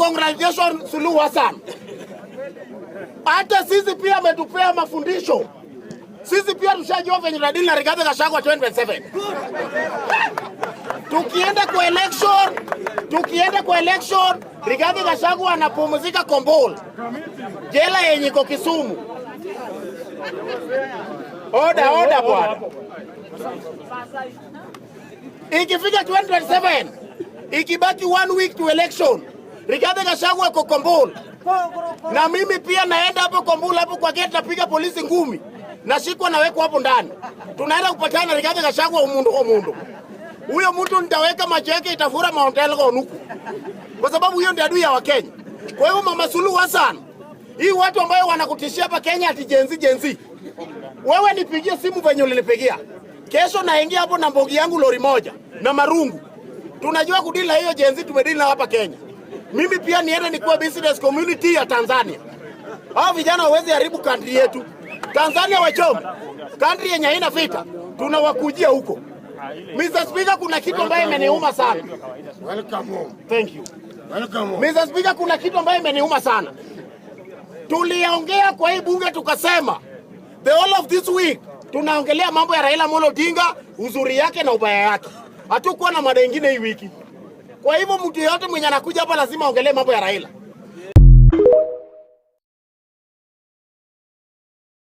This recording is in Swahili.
congratulations Suluhu Hassan. Hata sisi pia ametupea mafundisho. Sisi pia tushajua venye tunadili na Rigathi Gachagua 2027. Tukienda kwa election, Rigathi Gachagua anapumzika Kombol. Jela yenye iko Kisumu. Oda bwana. Ikifika 2027, ikibaki 1 week to election, Rigathi Gachagua iko Kombol. Na mimi pia naenda hapo Kombol, hapo kwa gate napiga polisi ngumi. Nashikwa na weko hapo ndani. Tunaenda kupatana na Rigathi Gachagua umundu kwa mundu. Huyo mtu nitaweka macho yake itafura Mount Elgon huku. Kwa sababu hiyo ndio adui ya Wakenya. Kwa hiyo Mama Suluhu Hassan, hii watu ambao wanakutishia hapa Kenya ati jenzi. Wewe nipigie simu venye ulinipigia. Kesho naingia hapo na mbogi yangu lori moja na marungu. Tunajua kudili na hiyo jenzi, tumedili na hapa Kenya. Mimi pia niende nikuwa business community ya Tanzania. Hao vijana hawezi haribu country yetu. Tanzania wachome. Country yenye haina vita. Tunawakujia huko. Mr. Speaker, kuna kitu ambayo imeniuma sana. Welcome home. Thank you. Welcome home. Mr. Speaker, kuna kitu ambayo imeniuma sana. Tuliongea kwa hii bunge tukasema the whole of this week tunaongelea mambo ya Raila Amolo Odinga, uzuri yake na ubaya yake. Hatukuwa na mada nyingine hii wiki. Kwa hivyo mtu yote mwenye anakuja hapa lazima aongelee mambo ya Raila.